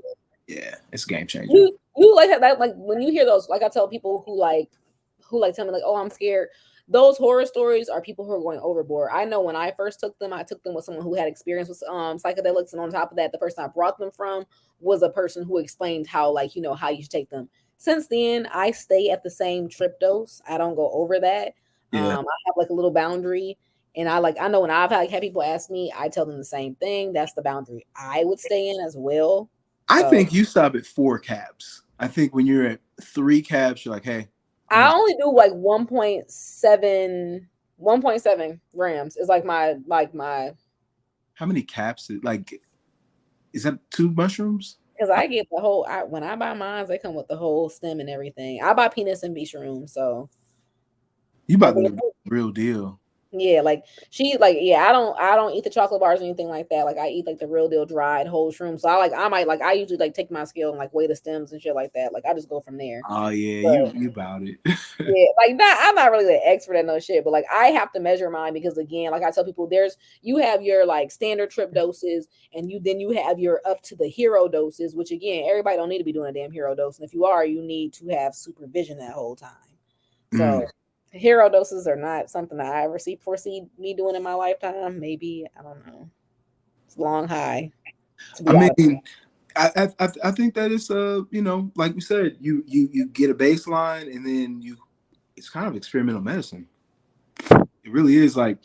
yeah. yeah, it's a game changer. You like that like when you hear those, like I tell people who like tell me like, oh, I'm scared. Those horror stories are people who are going overboard. I know when I first took them, I took them with someone who had experience with psychedelics, and on top of that, the person I brought them from was a person who explained how like how you should take them. Since then, I stay at the same trip dose. I don't go over that. Yeah, I have like a little boundary, and I know when I've had people ask me, I tell them the same thing. That's the boundary I would stay in as well. I So think you stop at 4 caps. I think when you're at 3 caps, you're like, hey, I'm I gonna. only do like 1.7 grams is like my How many caps? Is that 2 mushrooms? Because I get the whole. When I buy mine, they come with the whole stem and everything. I buy peanuts and beach room, so You like about the real deal. yeah, like she like yeah. I don't eat the chocolate bars or anything like that. Like I eat like the real deal dried whole shroom. So I might like I usually like take my scale and like weigh the stems and shit like that. Like I just go from there. Oh yeah, But you about it. yeah, like that. I'm not really the expert at no shit, but like I have to measure mine because again, like I tell people, you have your like standard trip doses, and you have your up to the hero doses, which again, everybody don't need to be doing a damn hero dose, and if you are, you need to have supervision that whole time. So Mm. hero doses are not something that I ever foresee me doing in my lifetime. Maybe I don't know. It's long high to I be honest. mean, I think that it's like we said, you get a baseline and then it's kind of experimental medicine. It really is. Like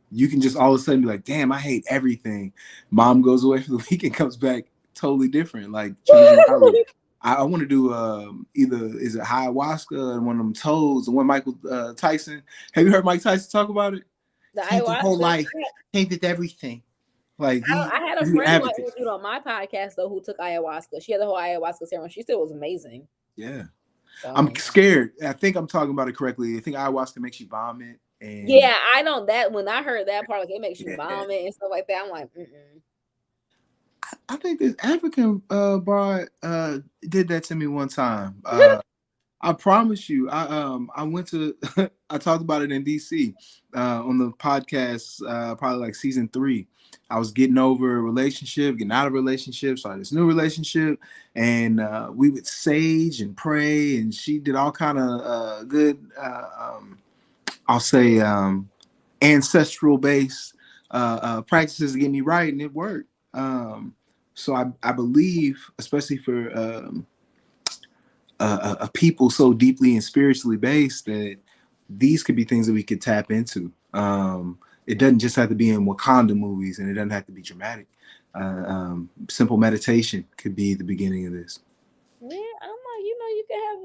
you can just all of a sudden be like, damn, I hate everything. Mom goes away for the weekend, comes back totally different, like changing outlook. I want to do either is it ayahuasca and one of them toads and one Michael Tyson. Have you heard Mike Tyson talk about it? The Changed the whole ayahuasca. life, changed everything. Like I had a he's an friend who I advocate. interviewed on my podcast though who took ayahuasca. She had the whole ayahuasca ceremony. She said it was amazing. Yeah. I'm So scared. I think I'm talking about it correctly. I think ayahuasca makes you vomit and yeah, I know that when I heard that part, like it makes you yeah. vomit and stuff like that. I'm like, mm-mm. I think this African broad did that to me one time. I promise you, I went to I talked about it in DC on the podcast probably like season 3. I was getting over a relationship, getting out of a relationship, started this new relationship, and we would sage and pray, and she did all kind of good I'll say ancestral based practices to get me right, and it worked. So I believe, especially for a people so deeply and spiritually based, that these could be things that we could tap into. It doesn't just have to be in Wakanda movies, and it doesn't have to be dramatic. Simple meditation could be the beginning of this. Yeah, I'm like, you can have.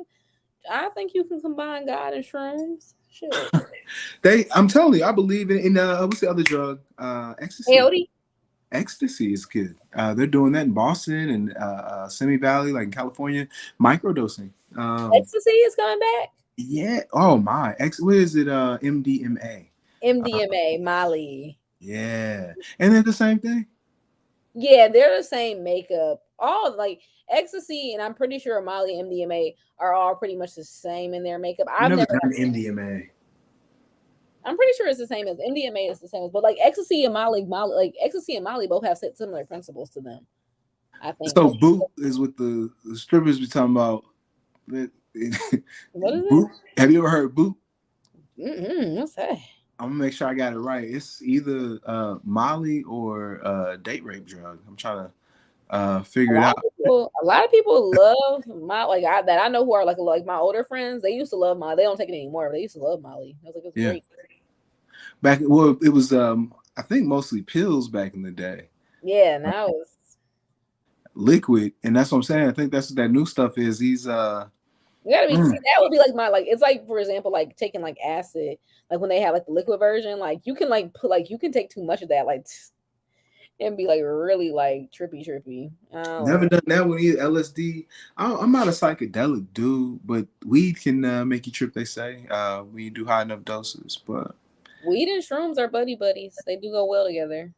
I think you can combine God and shrooms. Shit, I'm telling you, I believe in what's the other drug? Ecstasy. healthy. Ecstasy is good. They're doing that in Boston and Simi Valley, like in California, microdosing. Ecstasy is coming back. Yeah. Oh my. What is it? MDMA. MDMA, Molly. Yeah. And they're the same thing. Yeah, they're the same makeup. All like ecstasy, and I'm pretty sure Molly and MDMA are all pretty much the same in their makeup. I've I've never never. done MDMA. I'm pretty sure it's the same as MDMA is the same as, but like ecstasy and Molly, like ecstasy and Molly both have similar principles to them. I think. So boot is what the strippers be talking about. What is it? Boot. Have you ever heard boot? What's that? I'm gonna make sure I got it right. It's either Molly or date rape drug. I'm trying to figure it out. A lot of people love that I know who are like my older friends. They used to love Molly. They don't take it anymore. But they used to love Molly. I was like, it's Yeah. great. It was I think mostly pills back in the day. Yeah, now it's Liquid, and that's what I'm saying. I think that's what that new stuff is. These you gotta be see, that would be like it's like for example like taking like acid, like when they have like the liquid version, like you can like put like you can take too much of that like and be like really like trippy. Never done that one either. LSD. I'm not a psychedelic dude, but weed can make you trip. They say when you do high enough doses. But weed and shrooms are buddies. They do go well together.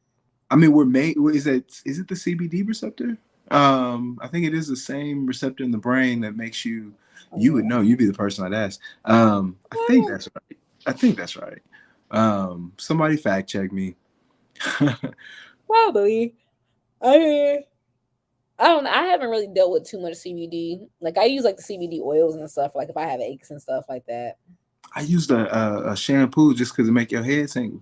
I mean, is it the CBD receptor? I think it is the same receptor in the brain that makes you. You would know. You'd be the person I'd ask. I think that's right. Somebody fact check me. Probably. I don't know. I haven't really dealt with too much CBD. Like I use like the CBD oils and stuff. Like if I have aches and stuff like that. I used a shampoo just because it make your head tingle.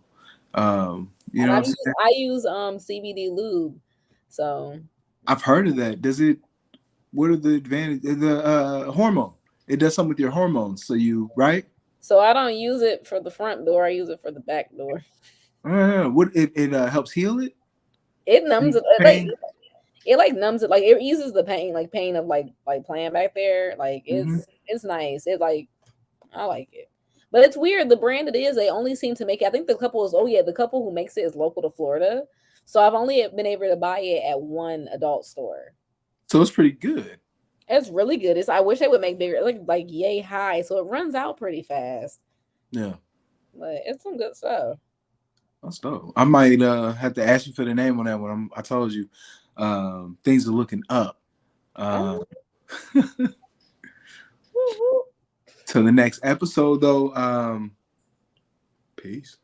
You know, I use CBD lube. So I've heard of that. Does it? What are the advantages? The hormone. It does something with your hormones. So right? So I don't use it for the front door. I use it for the back door. What it helps heal it? It numbs it. It numbs it. Like it eases the pain of like playing back there. Like it's nice. It like I like it. But it's weird. The brand it is, they only seem to make it. I think the couple who makes it is local to Florida. So I've only been able to buy it at one adult store. So it's pretty good. It's really good. It's I wish they would make bigger, like yay high, so it runs out pretty fast. Yeah, But it's some good stuff. that's dope. I might have to ask you for the name on that one. I told you, things are looking up. Till the next episode, though. Peace.